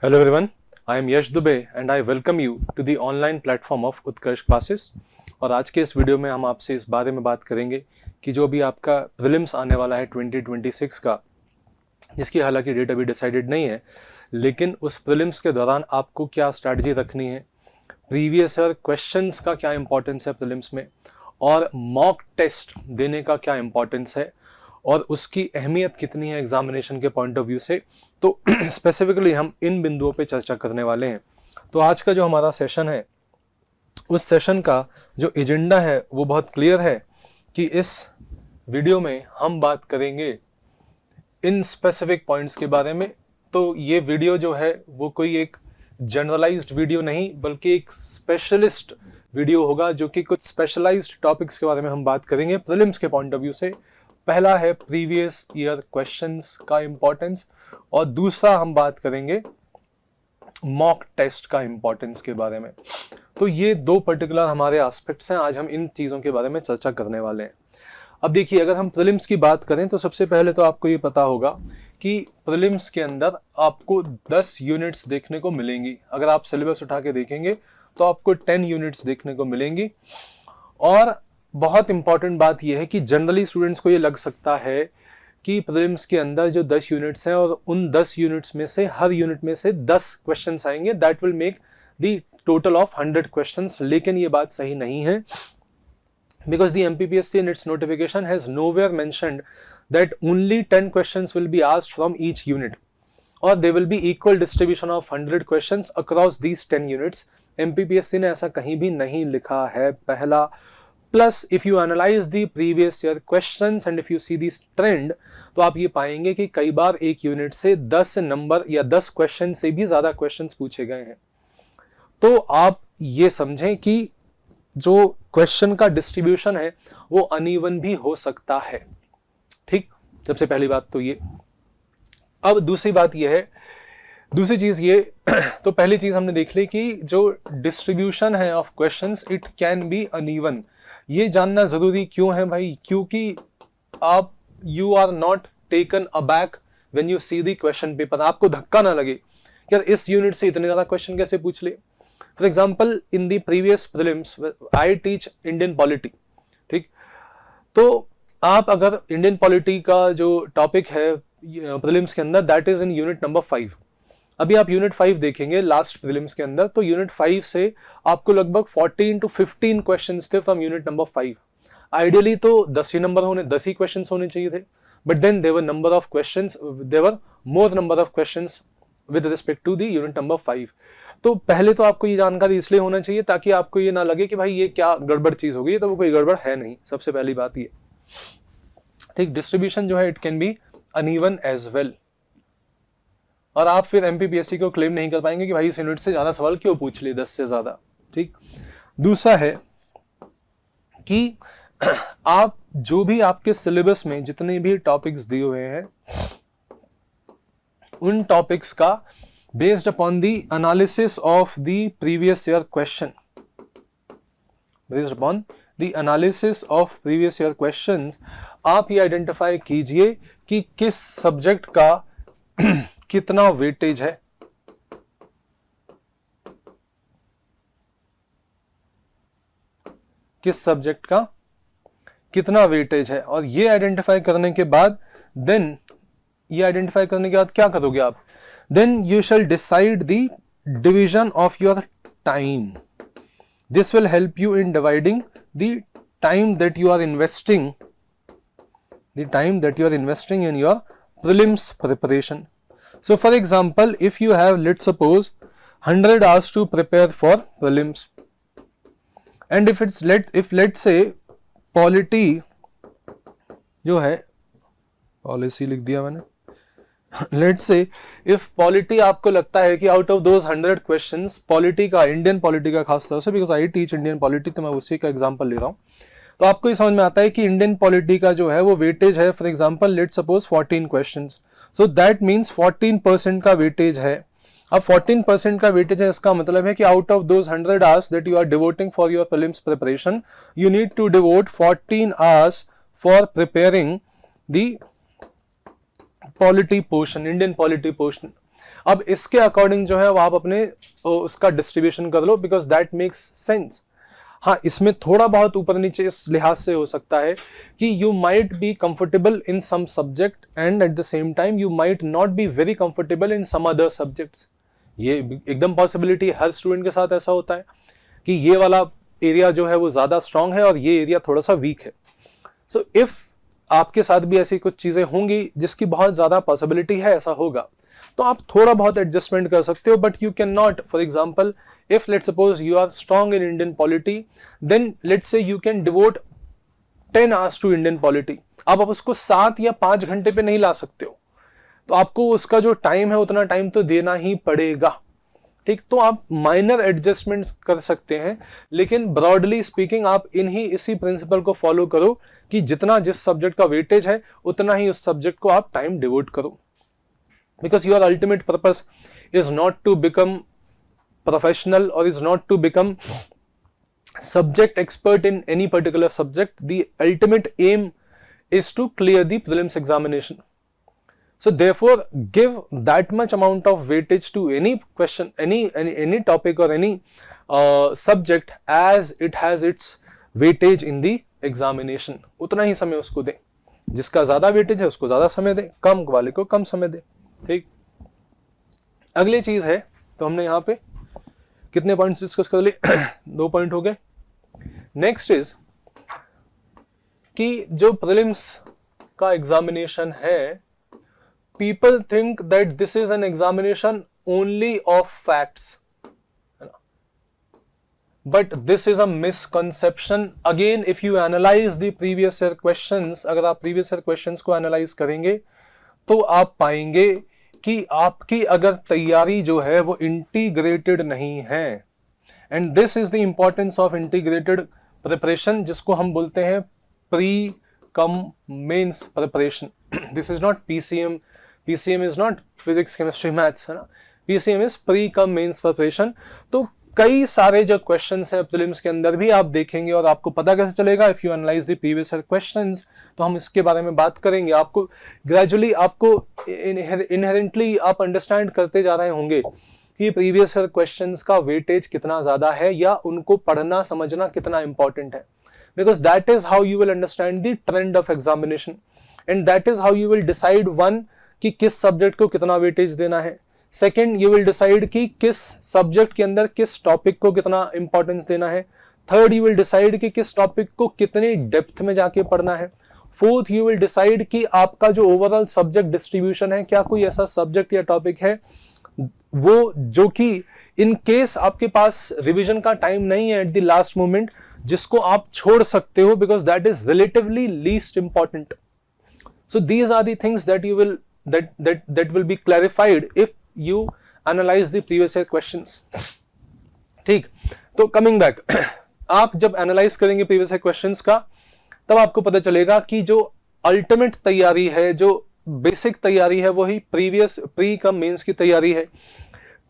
Hello everyone, I am Yash Dubey and I welcome you to the online platform of Utkarsh classes. और आज के इस video में हम आपसे इस बारे में बात करेंगे कि जो भी आपका प्रीलिम्स आने वाला है 2026 का, जिसकी हालांकि डेट अभी डिसाइडेड नहीं है, लेकिन उस प्रीलिम्स के दौरान आपको क्या स्ट्रैटेजी रखनी है, प्रीवियस ईयर क्वेश्चंस का क्या इंपॉर्टेंस है प्रीलिम्स में, और मॉक टेस्ट देने का क्या इंपॉर्टेंस है और उसकी अहमियत कितनी है एग्जामिनेशन के पॉइंट ऑफ व्यू से। तो स्पेसिफिकली हम इन बिंदुओं पे चर्चा करने वाले हैं। तो आज का जो हमारा सेशन है, उस सेशन का जो एजेंडा है वो बहुत क्लियर है कि इस वीडियो में हम बात करेंगे इन स्पेसिफिक पॉइंट्स के बारे में। तो ये वीडियो जो है वो कोई एक जनरलाइज्ड वीडियो नहीं, बल्कि एक स्पेशलिस्ट वीडियो होगा, जो कि कुछ स्पेशलाइज्ड टॉपिक्स के बारे में हम बात करेंगे प्रीलिम्स के पॉइंट ऑफ व्यू से। पहला है प्रीवियस ईयर क्वेश्चंस का इंपॉर्टेंस, और दूसरा हम बात करेंगे मॉक टेस्ट का इंपॉर्टेंस के बारे में। तो ये दो पर्टिकुलर हमारे एस्पेक्ट्स हैं, आज हम इन चीज़ों के बारे में चर्चा करने वाले हैं। अब देखिए, अगर हम प्रीलिम्स की बात करें तो सबसे पहले तो आपको ये पता होगा कि प्रीलिम्स के अंदर आपको 10 यूनिट्स देखने को मिलेंगी। अगर आप सिलेबस उठा के देखेंगे तो आपको 10 यूनिट्स देखने को मिलेंगी। और बहुत इंपॉर्टेंट बात यह है कि जनरली स्टूडेंट्स को ये लग सकता है कि प्रीलिम्स के अंदर जो 10 यूनिट्स हैं और उन 10 यूनिट्स में से हर यूनिट में से 10 क्वेश्चंस आएंगे, that will make the total of 100 questions. लेकिन ये बात सही नहीं है, because the MPPSC in its notification has nowhere mentioned that only 10 questions will be asked from each unit, or there will be equal distribution of 100 questions across these 10 units। MPPSC ने ऐसा कहीं भी नहीं लिखा है, पहला। Plus if you analyse the previous year questions and if you see this trend, तो आप ये पाएंगे कि कई बार एक यूनिट से 10 नंबर या 10 क्वेश्चन से भी ज्यादा क्वेश्चंस पूछे गए हैं। तो आप ये समझें कि जो क्वेश्चन का डिस्ट्रीब्यूशन है वो अनइवन भी हो सकता है। ठीक, सबसे पहली बात तो ये। अब दूसरी बात ये है, दूसरी चीज ये तो पहली चीज हमने देख ली कि जो डिस्ट्रीब्यूशन है of questions, it can be uneven. ये जानना जरूरी क्यों है भाई? क्योंकि आप you are not taken aback when you see the question paper. आपको धक्का ना लगे कि यार इस यूनिट से इतने ज्यादा क्वेश्चन कैसे पूछ ले। For example, in the previous prelims I teach Indian polity. ठीक, तो आप अगर इंडियन पॉलिटी का जो टॉपिक है प्रीलिम्स के अंदर, that is in unit number 5। अभी आप यूनिट 5 देखेंगे लास्ट प्रीलिम्स के अंदर, तो यूनिट 5 से आपको लगभग 14 to 15 क्वेश्चंस थे फ्रॉम यूनिट नंबर 5। आइडियली तो 10 ही क्वेश्चंस होने चाहिए थे, but then there were number of questions, there were more number of questions with respect to the unit number 5। तो पहले तो आपको ये जानकारी इसलिए होना चाहिए ताकि आपको ये ना लगे कि भाई ये क्या गड़बड़ चीज हो गई, तो वो कोई गड़बड़ है नहीं। सबसे पहली बात ये। ठीक, डिस्ट्रीब्यूशन जो है it can be uneven as well, और आप फिर MPPSC को क्लेम नहीं कर पाएंगे कि भाई इस यूनिट से ज्यादा सवाल क्यों पूछ लिए, 10 से ज्यादा। ठीक, दूसरा है कि आप जो भी आपके सिलेबस में जितने भी टॉपिक्स दिए हुए हैं, उन टॉपिक्स का based upon the analysis of the previous year question, based upon the analysis of previous year question, आप ये आइडेंटिफाई कीजिए कि किस सब्जेक्ट का कितना वेटेज है। किस सब्जेक्ट का कितना वेटेज है, और ये आइडेंटिफाई करने के बाद देन क्या करोगे आप? Then you shall decide the division of your time. This will help you in dividing the time that you are investing, in your prelims preparation. So for example, if you have, let's suppose, 100 hours to prepare for prelims, and if let's say polity जो है, policy लिख दिया मैंने, let's say if polity आपको लगता है कि out of those 100 questions polity का, इंडियन पॉलिटी का खास तौर से, because I teach Indian polity, तो मैं उसी का एग्जांपल ले रहा हूँ, तो आपको ये समझ में आता है कि इंडियन पॉलिटी का जो है वो वेटेज है, for example let's suppose 14 questions, so that means 14% का वेटेज है। अब 14% का वेटेज है, इसका मतलब है कि out of those 100 hours that you are devoting for your prelims preparation, you need to devote 14 hours for preparing the polity portion, Indian polity portion. अब इसके अकॉर्डिंग जो है वो आप अपने उसका डिस्ट्रीब्यूशन कर लो, बिकॉज दैट मेक्स सेंस। हाँ, इसमें थोड़ा बहुत ऊपर नीचे इस लिहाज से हो सकता है कि you might be comfortable in some subject and at the same time you might not be very comfortable in some other subjects. ये एकदम पॉसिबिलिटी, हर स्टूडेंट के साथ ऐसा होता है कि ये वाला एरिया जो है वो ज्यादा स्ट्रांग है और ये एरिया थोड़ा सा वीक है। सो इफ आपके साथ भी ऐसी कुछ चीजें होंगी जिसकी बहुत ज्यादा पॉसिबिलिटी है ऐसा होगा, तो आप थोड़ा बहुत एडजस्टमेंट कर सकते हो, but you can not, for example if let's suppose you are strong in Indian polity, then let's say you can devote 10 hours to Indian polity। अब आप उसको 7 या 5 घंटे पे नहीं ला सकते हो, तो आपको उसका जो टाइम है उतना टाइम तो देना ही पड़ेगा। ठीक, तो आप माइनर एडजस्टमेंट्स कर सकते हैं, लेकिन ब्रॉडली स्पीकिंग आप इसी प्रिंसिपल को फॉलो करो कि जितना जिस सब्जेक्ट का वेटेज है उतना ही उस सब्जेक्ट को आप टाइम डिवोट करो, because your ultimate purpose is not to become professional or is not to become subject expert in any particular subject. The ultimate aim is to clear the prelims examination. So therefore give that much amount of weightage to any question, any topic or any subject as it has its weightage in the examination। उतना ही समय उसको दे, जिसका ज्यादा weightage है उसको ज्यादा समय दे, कम वाले को कम समय दे। ठीक, अगली चीज है, तो हमने यहाँ पे कितने पॉइंट्स डिस्कस कर लिए? 2 पॉइंट हो गए। नेक्स्ट इज कि जो प्रीलिम्स का एग्जामिनेशन है, people think that this is an examination only of facts, but this is a misconception. Again if you analyse the previous year questions, अगर आप प्रीवियस ईयर क्वेश्चंस को analyse करेंगे तो आप पाएंगे कि आपकी अगर तैयारी जो है वो इंटीग्रेटेड नहीं है, and this is the importance of integrated preparation, जिसको हम बोलते हैं pre cum mains preparation. This is not PCM, PCM is not physics chemistry maths, है ना, PCM is pre cum mains preparation. तो कई सारे जो क्वेश्चंस हैं प्रीलिम्स के अंदर भी आप देखेंगे, और आपको पता कैसे चलेगा? If you analyse the previous year questions, तो हम इसके बारे में बात करेंगे। आपको ग्रेजुअली, आपको इनहेरेंटली आप अंडरस्टैंड करते जा रहे होंगे कि प्रीवियस ईयर क्वेश्चंस का वेटेज कितना ज्यादा है या उनको पढ़ना समझना कितना इंपॉर्टेंट है, because that is how you will understand the trend of examination, and that is how you will decide one कि किस सब्जेक्ट को कितना वेटेज देना है, सेकेंड यू विल डिसाइड कि किस सब्जेक्ट के अंदर किस टॉपिक को कितना इंपॉर्टेंस देना है, थर्ड यू विल डिसाइड कि किस टॉपिक को कितनी डेप्थ में जाके पढ़ना है, फोर्थ यू विल डिसाइड कि आपका जो ओवरऑल सब्जेक्ट डिस्ट्रीब्यूशन है, क्या कोई ऐसा सब्जेक्ट या टॉपिक है वो जो कि इन केस आपके पास रिवीजन का टाइम नहीं है एट द लास्ट मोमेंट, जिसको आप छोड़ सकते हो because that is relatively least important. So these are the things that you will that will be clarified if you analyze the previous year questions। ठीक, तो कमिंग बैक, आप जब analyse करेंगे प्रीवियस ईयर क्वेश्चंस का, तब आपको पता चलेगा कि जो अल्टीमेट तैयारी है, जो बेसिक तैयारी है, वही प्री कम मेंस की तैयारी है।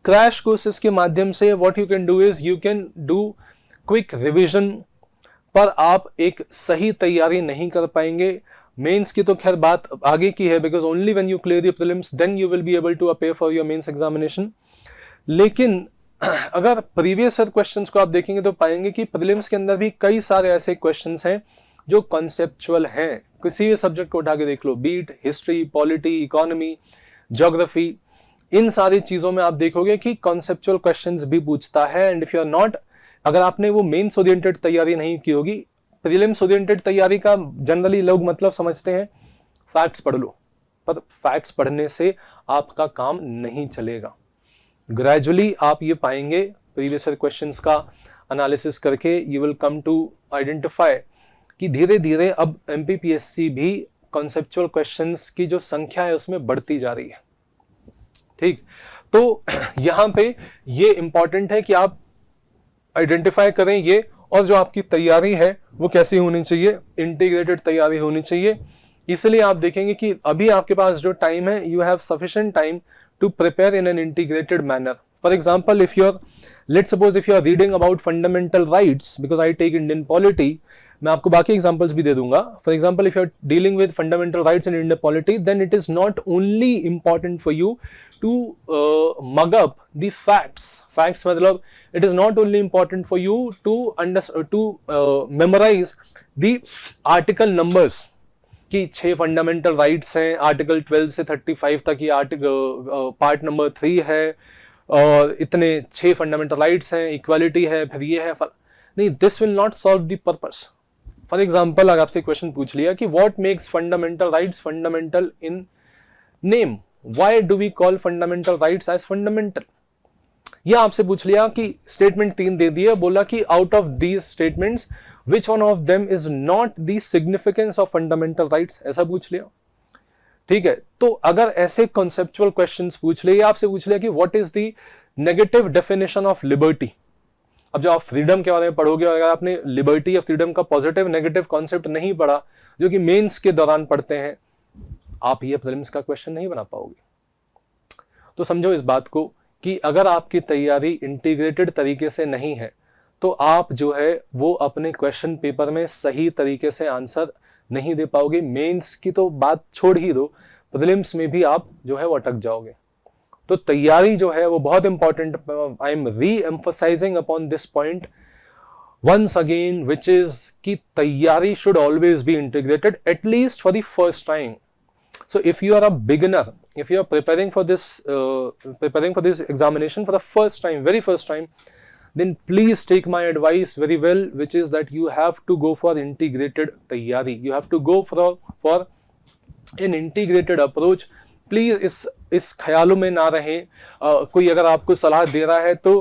क्रैश कोर्सेज के माध्यम से what you can do is you can do quick revision, पर आप एक सही तैयारी नहीं कर पाएंगे। मेंस की तो खैर बात आगे की है, because only when you clear the prelims then you will be able to appear for your mains examination. लेकिन अगर प्रीवियस ईयर क्वेश्चंस को आप देखेंगे तो पाएंगे कि प्रीलिम्स के अंदर भी कई सारे ऐसे क्वेश्चंस हैं जो कॉन्सेप्चुअल हैं। किसी भी सब्जेक्ट को उठा के देख लो, be it history, polity, economy, geography, इन सारी चीजों में आप देखोगे कि कॉन्सेप्चुअल क्वेश्चंस भी पूछता है। And if you are not, अगर आपने वो मेंस ओरिएंटेड तैयारी नहीं की होगी, प्रीलिम्स ओरिएंटेड तैयारी का जनरली लोग मतलब समझते हैं फैक्ट्स पढ़ लो, पर फैक्ट्स पढ़ने से आपका काम नहीं चलेगा। ग्रेजुअली आप ये पाएंगे प्रीवियस ईयर क्वेश्चंस का एनालिसिस करके, you will come to identify कि धीरे धीरे अब एमपीपीएससी भी कॉन्सेप्चुअल क्वेश्चंस की जो संख्या है उसमें बढ़ती जा रही है। ठीक, तो यहाँ पे ये इंपॉर्टेंट है कि आप आइडेंटिफाई करें ये, और जो आपकी तैयारी है वो कैसी होनी चाहिए, इंटीग्रेटेड तैयारी होनी चाहिए। इसलिए आप देखेंगे कि अभी आपके पास जो टाइम है, you have sufficient time to prepare in an integrated manner. For example, if you're, let's suppose if you are reading about fundamental rights, because I take Indian polity, मैं आपको बाकी एग्जांपल्स भी दे दूंगा. For example, if you are dealing with fundamental rights in Indian polity, then it is not only important for you to mug up the facts मतलब it is not only important for you to memorize the article numbers कि 6 fundamental rights हैं, article 12 से 35 तक ये article part number 3 है, और इतने 6 fundamental rights हैं, इक्वालिटी है, फिर ये है, नहीं, this will not solve the purpose. For example, अगर आपसे क्वेश्चन पूछ लिया कि what makes fundamental rights fundamental in name, why do we call fundamental rights as fundamental, या आपसे पूछ लिया कि स्टेटमेंट 3 दे दिया, बोला कि out of these statements which one of them is not the significance of fundamental rights, ऐसा पूछ लिया. ठीक है, तो अगर ऐसे कॉन्सेप्चुअल क्वेश्चंस पूछ लिए, आपसे पूछ लिया कि what is the negative definition of liberty. अब जब आप फ्रीडम के बारे में पढ़ोगे और अगर आपने लिबर्टी या फ्रीडम का पॉजिटिव नेगेटिव कॉन्सेप्ट नहीं पढ़ा, जो कि मेंस के दौरान पढ़ते हैं, आप ये प्रीलिम्स का क्वेश्चन नहीं बना पाओगे. तो समझो इस बात को कि अगर आपकी तैयारी इंटीग्रेटेड तरीके से नहीं है तो आप जो है वो अपने क्वेश्चन पेपर में सही तरीके से आंसर नहीं दे पाओगे. मेंस की तो बात छोड़ ही दो, प्रीलिम्स में भी आप जो है वो अटक जाओगे. तो तैयारी जो है वो बहुत important. I am reemphasizing upon this point once again, which is कि तैयारी should always be integrated at least for the first time. So if you are a beginner, if you are preparing for this examination for the first time, very first time, then please take my advice very well, which is that you have to go for integrated taiyari. You have to go for an integrated approach. Please इस ख्यालों में ना रहें. कोई अगर आपको सलाह दे रहा है तो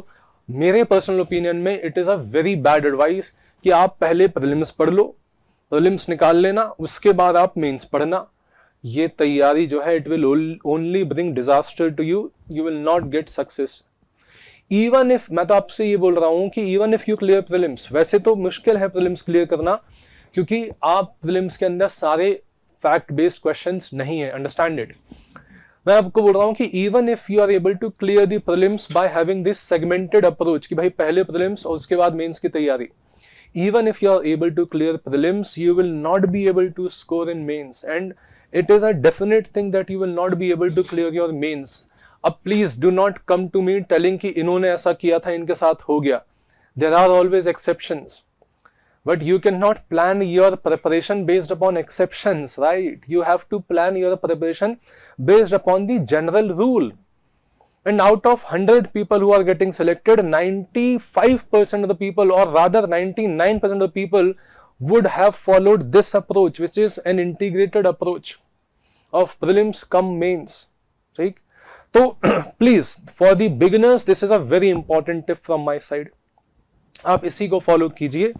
मेरे पर्सनल ओपिनियन में it is a very bad advice कि आप पहले प्रीलिम्स पढ़ लो, प्रीलिम्स निकाल लेना, उसके बाद आप मेंस पढ़ना. ये तैयारी जो है it will only bring disaster to you. You will not get success. Even if, मैं तो आपसे ये बोल रहा हूं कि even if you clear prelims, वैसे तो मुश्किल है प्रीलिम्स क्लियर करना क्योंकि आप प्रीलिम्स के अंदर सारे फैक्ट बेस्ड क्वेश्चंस नहीं है, अंडरस्टैंड इट. मैं आपको बोल रहा हूं कि even if you are able to clear the prelims by having this segmented approach कि भाई पहले प्रीलिम्स और उसके बाद मेंस की तैयारी, even if you are able to clear prelims, you will not be able to score in mains, and it is a definite thing that you will not be able to clear your mains. अब please do not come to me telling कि इन्होंने ऐसा किया था, इनके साथ हो गया. There are always exceptions, but you cannot plan your preparation based upon exceptions, right? You have to plan your preparation based upon the general rule. And out of 100 people who are getting selected, 95% of the people, or rather 99% of the people, would have followed this approach, which is an integrated approach of prelims cum mains. ठीक? तो please, for the beginners, this is a very important tip from my side. आप इसी को follow कीजिए.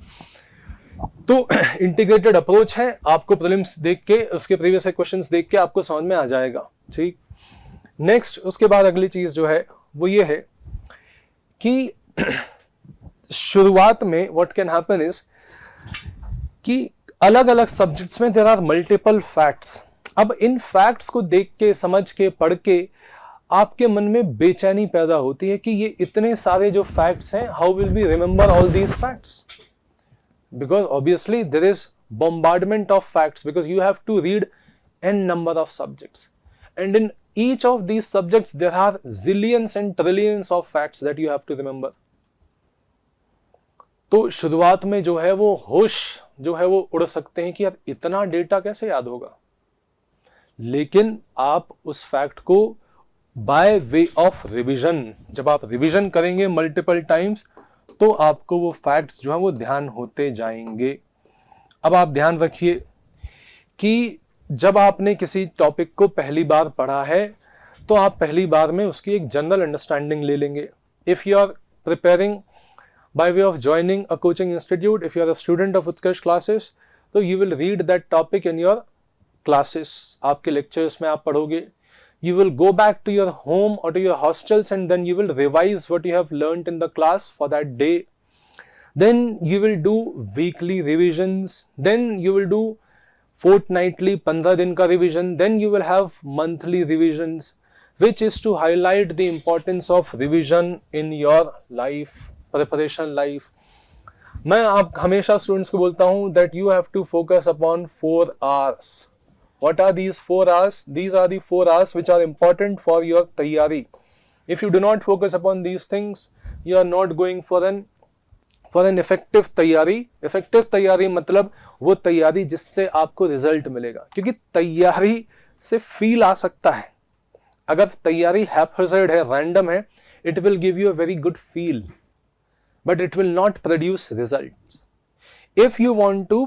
तो integrated approach है, आपको prelims देख के, उसके प्रीवियस क्वेश्चंस देख के आपको समझ में आ जाएगा. ठीक. नेक्स्ट, उसके बाद अगली चीज जो है वो ये है कि शुरुआत में व्हाट कैन हैपन इज कि अलग अलग सब्जेक्ट्स में देयर आर मल्टीपल फैक्ट्स. अब इन फैक्ट्स को देख के, समझ के, पढ़ के आपके मन में बेचैनी पैदा होती है कि ये इतने सारे जो फैक्ट्स हैं, how will we remember all these facts, because obviously there is bombardment of facts because you have to read n number of subjects, and in each of these subjects there are zillions and trillions of facts that you have to remember. तो शुरुआत में जो है वो होश जो है वो उड़ सकते हैं कि यार इतना डेटा कैसे याद होगा, लेकिन आप उस फैक्ट को बाय वे ऑफ रिवीजन, जब आप रिवीजन करेंगे मल्टीपल टाइम्स, तो आपको वो फैक्ट्स जो है वो ध्यान होते जाएंगे. अब आप ध्यान रखिए कि जब आपने किसी टॉपिक को पहली बार पढ़ा है तो आप पहली बार में उसकी एक जनरल अंडरस्टैंडिंग ले लेंगे. If you are preparing by way of joining a coaching institute, if you are a student of Utkarsh classes, तो you will read that topic in your classes. आपके lectures में आप पढ़ोगे. You will go back to your home or to your hostels and then you will revise what you have learnt in the class for that day. Then you will do weekly revisions. Then you will do fortnightly 15 दिन का revision. Then you will have monthly revisions, which is to highlight the importance of revision in your life. Preparation life. मैं आप हमेशा students को बोलता हूं that you have to focus upon 4 hours. What are these 4 hours? These are the 4 hours which are important for your tayyari. If you do not focus upon these things, you are not going for an effective तैयारी. Effective तैयारी मतलब वो तैयारी जिससे आपको result मिलेगा, क्योंकि तैयारी से फील आ सकता है. अगर तैयारी हैपहैज़र्ड है, रैंडम है, it will give you a very good feel, but it will not produce results. If you want to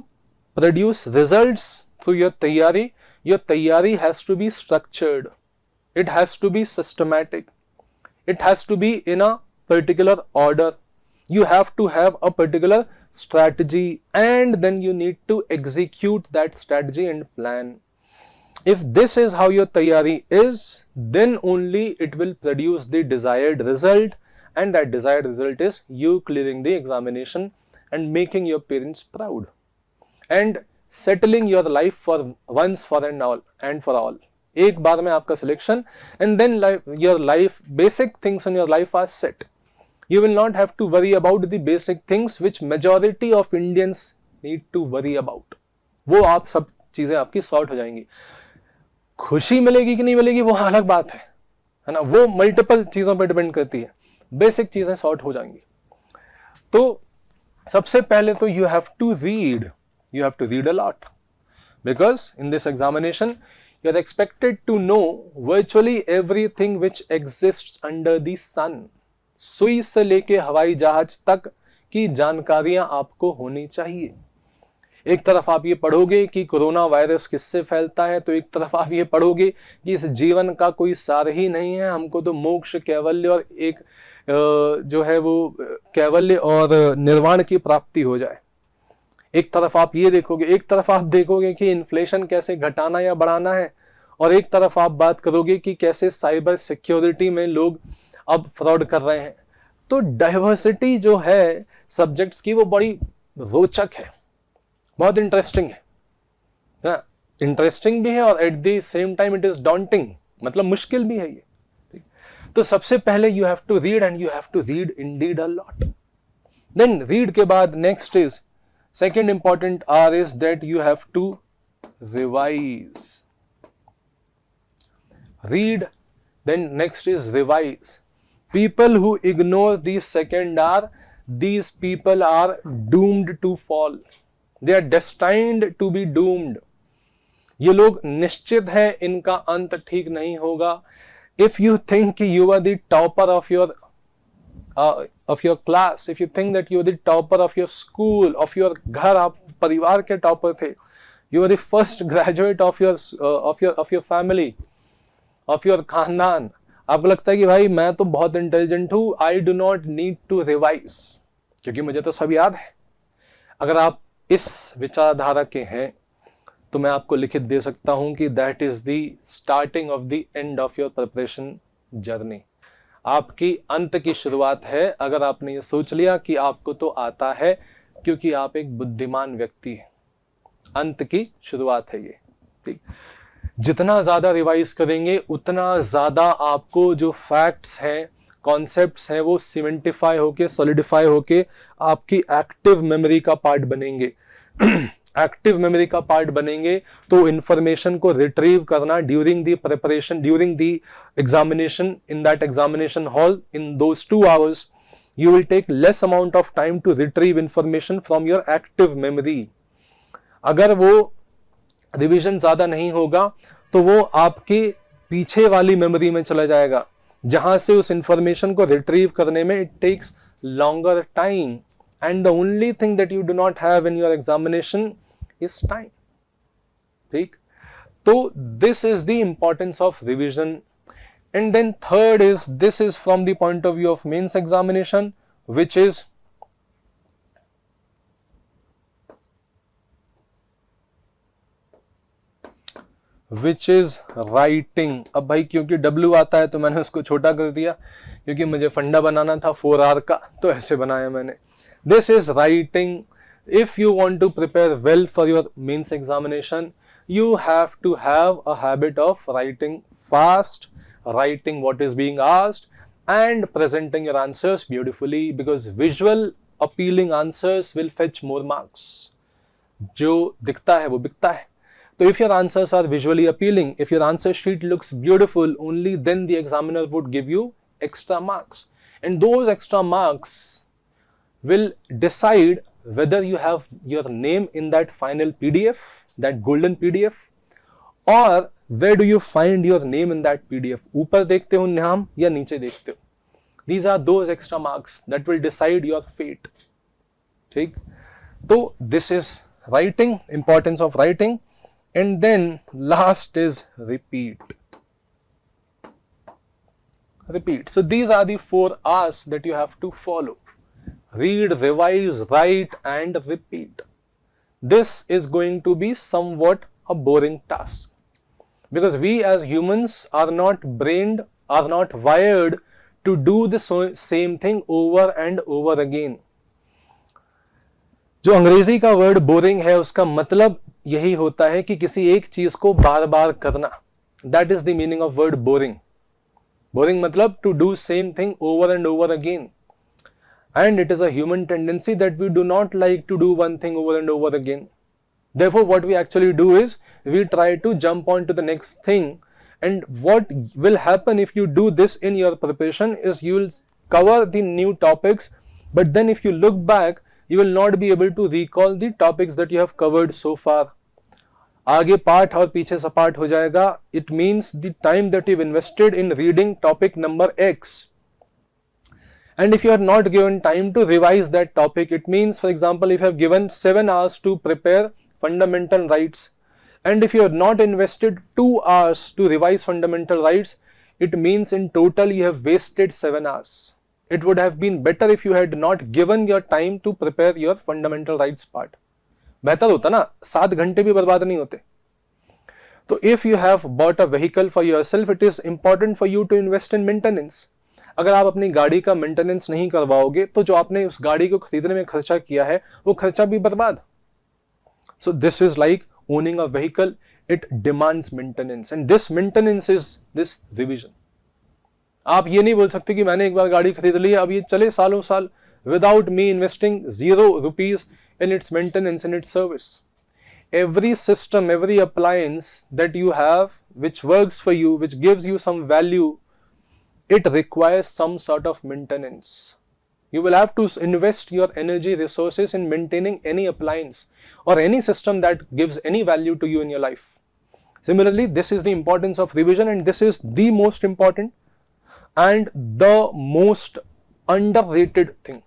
produce results through your tayyari has to be structured. It has to be systematic. It has to be in a particular order. You have to have a particular strategy, and then you need to execute that strategy and plan. If this is how your tayyari is, then only it will produce the desired result, and that desired result is you clearing the examination and making your parents proud and settling your life for once for all. एक बार में आपका selection, and then your life, basic things in your life are set. You will not have to worry about the basic things which majority of Indians need to worry about. वो आप सब चीजें आपकी sort हो जाएंगी. खुशी मिलेगी कि नहीं मिलेगी वो अलग बात है ना, वो मल्टीपल चीजों पर डिपेंड करती है. बेसिक चीजें सॉर्ट हो जाएंगी. तो सबसे पहले तो you have to read a lot, because in this examination you are expected to know virtually everything which exists under the sun. सुई से लेके हवाई जहाज तक की जानकारियां आपको होनी चाहिए. एक तरफ आप ये पढ़ोगे कि कोरोना वायरस किससे फैलता है, तो एक तरफ आप ये पढ़ोगे कि इस जीवन का कोई सार ही नहीं है, हमको तो मोक्ष, कैवल्य और एक जो है वो कैवल्य और निर्वाण की प्राप्ति हो जाए. एक तरफ आप ये देखोगे, एक तरफ आप देखोगे कि इन्फ्लेशन कैसे घटाना या बढ़ाना है, और एक तरफ आप बात करोगे कि कैसे साइबर सिक्योरिटी में लोग अब फ्रॉड कर रहे हैं. तो डाइवर्सिटी जो है सब्जेक्ट्स की वो बड़ी रोचक है, बहुत इंटरेस्टिंग है. इंटरेस्टिंग भी है और at the same time it is daunting, मतलब मुश्किल भी है ये. तो सबसे पहले you have to read, and you have to read indeed a lot. Then read के बाद next is second important R is that you have to revise. Read, then next is revise. People who ignore the second R, these people are doomed to fall. They are destined to be doomed. ये लोग निश्चित है इनका अंत ठीक नहीं होगा. If you think you are the topper of your class, if you think that you are the topper of your school, of your घर, आप परिवार के टॉपर थे, you are the first graduate of your family, of your खानदान, आपको लगता है कि भाई मैं तो बहुत इंटेलिजेंट हूँ, I do not need to revise, क्योंकि मुझे तो सब याद है. अगर आप इस विचारधारा के हैं तो मैं आपको लिखित दे सकता हूं कि that is the starting of the end of your preparation journey. आपकी अंत की शुरुआत है अगर आपने ये सोच लिया कि आपको तो आता है क्योंकि आप एक बुद्धिमान व्यक्ति हैं. अंत की शुरुआत है ये. ठीक, जितना ज्यादा रिवाइज करेंगे उतना ज्यादा आपको जो फैक्ट्स हैं, कॉन्सेप्ट्स हैं, वो सीमेंटिफाई होके, सॉलिडिफाई होके आपकी एक्टिव मेमोरी का पार्ट बनेंगे. एक्टिव मेमोरी का पार्ट बनेंगे तो इंफॉर्मेशन को रिट्रीव करना during the preparation, during the examination, in that examination hall, in those 2 hours you will take less amount of time to retrieve information from your active memory. अगर वो revision ज्यादा नहीं होगा तो वो आपके पीछे वाली मेमोरी में चला जाएगा, जहां से उस इंफॉर्मेशन को रिट्रीव करने में it takes longer time, and the only thing that you do not have in your examination is time. ठीक, तो this is the importance of revision. And then third is, this is from the point of view of mains examination, which is writing. अब भाई क्योंकि W आता है तो मैंने उसको छोटा कर दिया, क्योंकि मुझे फंडा बनाना था 4R का, तो ऐसे बनाया मैंने. This is writing. If you want to prepare well for your mains examination, you have to have a habit of writing fast, writing what is being asked and presenting your answers beautifully, because visual appealing answers will fetch more marks. जो दिखता है वो बिकता है. So if your answers are visually appealing, if your answer sheet looks beautiful, only then the examiner would give you extra marks. And those extra marks will decide whether you have your name in that final PDF, that golden PDF, or where do you find your name in that PDF. ऊपर देखते हो नाम या नीचे देखते हो. These are those extra marks that will decide your fate. ठीक. तो this is writing, importance of writing. And then last is repeat. Repeat. So these are the 4 R's that you have to follow. Read, revise, write and repeat. This is going to be somewhat a boring task. Because we as humans are not brained, are not wired to do the same thing over and over again. जो अंग्रेजी का word boring है उसका मतलब यही होता है कि किसी एक चीज को बार बार करना. That is the meaning of word boring. Boring मतलब to do same thing over and over again. And it is a human tendency that we do not like to do one thing over and over again. Therefore, what we actually do is we try to jump on to the next thing. And what will happen if you do this in your preparation is you will cover the new topics, but then if you look back, you will not be able to recall the topics that you have covered so far. आगे पाठ और पीछे सपाट हो जाएगा. It means the time that you've invested in reading topic number X. And if you are not given time to revise that topic, it means, for example, if you have given 7 hours to prepare fundamental rights, and if you have not invested 2 hours to revise fundamental rights, it means in total you have wasted 7 hours. It would have been better if you had not given your time to prepare your fundamental rights part. बेहतर होता ना, 7 घंटे भी बर्बाद नहीं होते. तो if you have bought a vehicle for yourself, it is important for you to invest in maintenance. अगर आप अपनी गाड़ी का मेंटेनेंस नहीं करवाओगे तो जो आपने उस गाड़ी को खरीदने में खर्चा किया है वो खर्चा भी बर्बाद. So this is like owning a vehicle. It demands maintenance, and this maintenance is this revision. आप ये नहीं बोल सकते कि मैंने एक बार गाड़ी खरीद ली है अब ये चले सालों साल without me investing 0 rupees in its maintenance and its service. Every system, every appliance that you have which works for you, which gives you some value, it requires some sort of maintenance. You will have to invest your energy, resources in maintaining any appliance or any system that gives any value to you in your life. Similarly, this is the importance of revision, and this is the most important and the most underrated thing.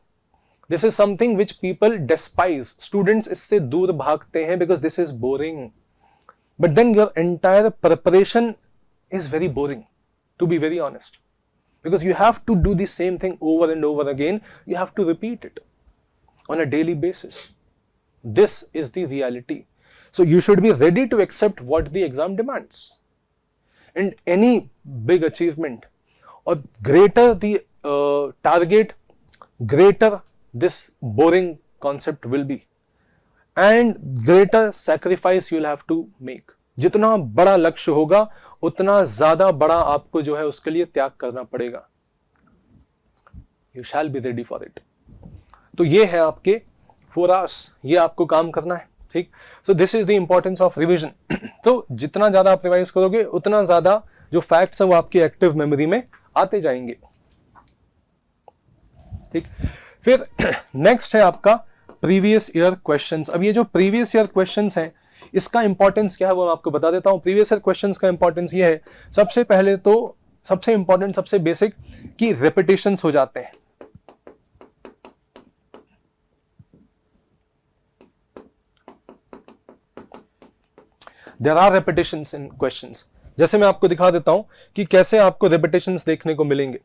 This is something which people despise. Students इससे दूर भागते हैं because this is boring. But then your entire preparation is very boring, to be very honest. Because you have to do the same thing over and over again. You have to repeat it on a daily basis. This is the reality. So you should be ready to accept what the exam demands. And any big achievement or greater the target, greater this boring concept will be. And greater sacrifice you will have to make. जितना बड़ा लक्ष्य होगा उतना ज्यादा बड़ा आपको जो है उसके लिए त्याग करना पड़ेगा. You shall be ready for it. तो ये है आपके 4 hours, ये आपको काम करना है. ठीक. So this is the importance of revision. तो जितना ज्यादा आप रिवाइज करोगे उतना ज्यादा जो फैक्ट्स है वो आपकी एक्टिव मेमोरी में आते जाएंगे. ठीक. फिर नेक्स्ट है आपका प्रीवियस ईयर क्वेश्चंस. अब ये जो प्रीवियस ईयर क्वेश्चंस हैं इसका इंपॉर्टेंस क्या है वो मैं आपको बता देता हूं. प्रीवियस ईयर क्वेश्चंस का इंपॉर्टेंस ये है, सबसे पहले तो सबसे इंपॉर्टेंट, सबसे बेसिक कि रिपीटेशंस हो जाते हैं. There are repetitions in questions. जैसे मैं आपको दिखा देता हूं कि कैसे आपको रिपीटेशंस देखने को मिलेंगे.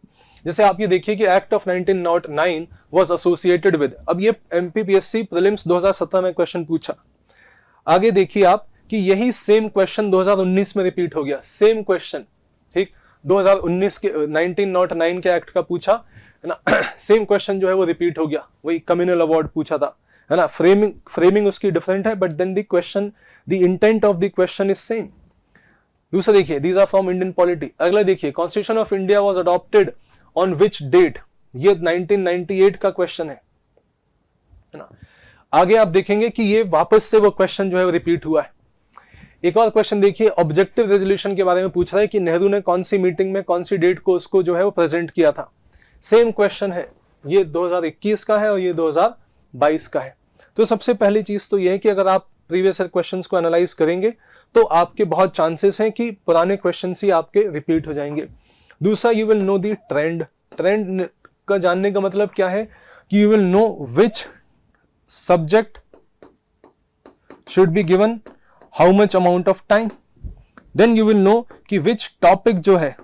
जैसे आप ये देखिए कि act of 1909 was associated with. अब ये एमपीपीएससी प्रीलिम्स 2017 में क्वेश्चन पूछा. आगे देखिए आप कि यही सेम क्वेश्चन 2019 में रिपीट हो गया. Same question. ठीक. 2019 के 1909 के एक्ट का पूछा है ना. सेम क्वेश्चन जो है वो रिपीट हो गया. वही कम्युनल अवार्ड पूछा था है ना. फ्रेमिंग उसकी डिफरेंट है but then the question, the intent of the question is same. दूसरा देखिए, these are from Indian polity. अगला देखिए, constitution of India was adopted on which date. ये 1998 का क्वेश्चन है. है ना। आगे आप देखेंगे कि ये वापस से वो क्वेश्चन जो है वो रिपीट हुआ है। एक और क्वेश्चन देखिए, ऑब्जेक्टिव रेजोल्यूशन के बारे में पूछ रहा है कि नेहरू ने कौन सी मीटिंग में कौन सी डेट को उसको जो है वो प्रेजेंट किया था। सेम क्वेश्चन है, ये 2021 का है और ये 2022 का है। तो सबसे पहली चीज तो ये है कि अगर आप प्रीवियस क्वेश्चंस को एनालाइज करेंगे तो आपके बहुत चांसेस हैं कि पुराने क्वेश्चंस ही आपके रिपीट हो जाएंगे। दूसरा, you will know the trend. Trend का जानने का मतलब क्या है कि you will know which subject should be given how much amount of time, then you will know कि विच टॉपिक जो है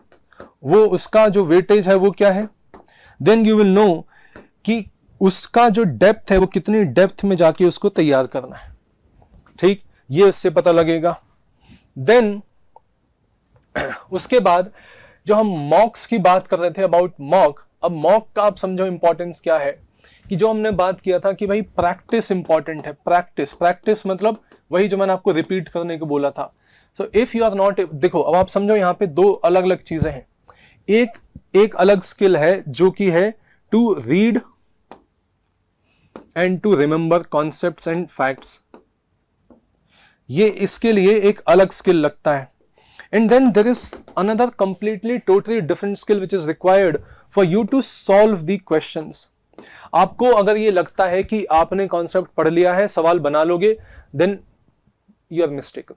वो उसका जो वेटेज है वो क्या है, देन यू विल नो कि उसका जो डेप्थ है वो कितनी डेप्थ में जाके उसको तैयार करना है। ठीक, ये इससे पता लगेगा। देन उसके बाद जो हम मॉक्स की बात कर रहे थे, अबाउट मॉक, अब मॉक का आप समझो इंपॉर्टेंस क्या है कि जो हमने बात किया था कि भाई प्रैक्टिस इंपॉर्टेंट है। प्रैक्टिस मतलब वही जो मैंने आपको रिपीट करने को बोला था। So if you are not, देखो अब आप समझो यहाँ पे दो अलग अलग चीजें हैं। एक अलग स्किल है जो कि है to read and to remember concepts and facts, ये इसके लिए एक अलग स्किल लगता है। And then there is another completely totally different skill which is required for you to solve the questions. आपको अगर ये लगता है कि आपने कॉन्सेप्ट पढ़ लिया है, सवाल बना लोगे, देन यू आर मिस्टेकन।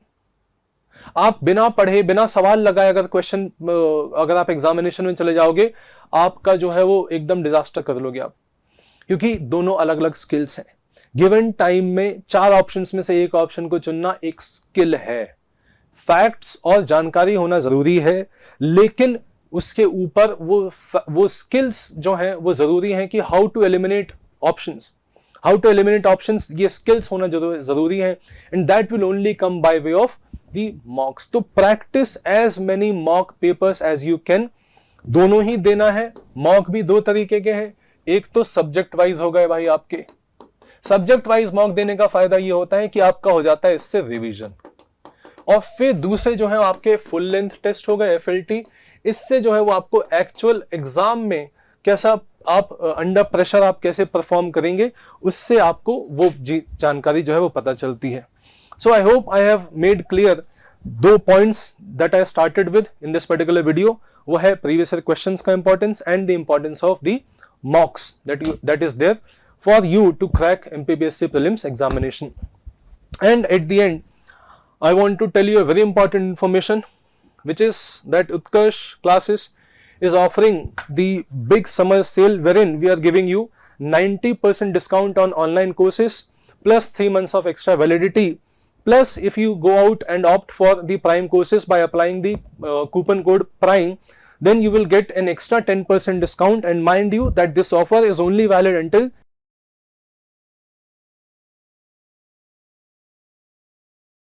आप बिना पढ़े बिना सवाल लगाए अगर क्वेश्चन, अगर आप एग्जामिनेशन में चले जाओगे, आपका जो है वो एकदम डिजास्टर कर लोगे आप, क्योंकि दोनों अलग अलग स्किल्स हैं। गिवन टाइम में 4 ऑप्शंस में से एक ऑप्शन को चुनना एक स्किल है। फैक्ट्स और जानकारी होना जरूरी है, लेकिन उसके ऊपर वो स्किल्स जो हैं वो जरूरी हैं कि हाउ टू एलिमिनेट ऑप्शंस, ये स्किल्स होना जरूरी है। And that will only come by way of the mocks. तो practice as many mock papers as you can, दोनों ही देना है। मॉक भी 2 तरीके के हैं, एक तो सब्जेक्ट वाइज हो गए भाई आपके। सब्जेक्ट वाइज मॉक देने का फायदा ये होता है कि आपका हो जाता है इससे रिवीजन, और फिर दूसरे जो है आपके फुल लेंथ टेस्ट हो गए FLT, इससे जो है वो आपको एक्चुअल एग्जाम में कैसा आप अंडर प्रेशर आप कैसे परफॉर्म करेंगे, उससे आपको वो जानकारी जो है वो पता चलती है। So I hope I have made clear 2 points that I started with in this particular video. वो है प्रीवियस ईयर क्वेश्चंस का importance and the importance of the mocks that is there for you to crack MPPSC prelims examination. And at the end, I want to tell you a very important information, which is that Utkarsh Classes is offering the big summer sale wherein we are giving you 90% discount on online courses plus 3 months of extra validity. Plus, if you go out and opt for the Prime courses by applying the coupon code PRIME, then you will get an extra 10% discount. And mind you that this offer is only valid until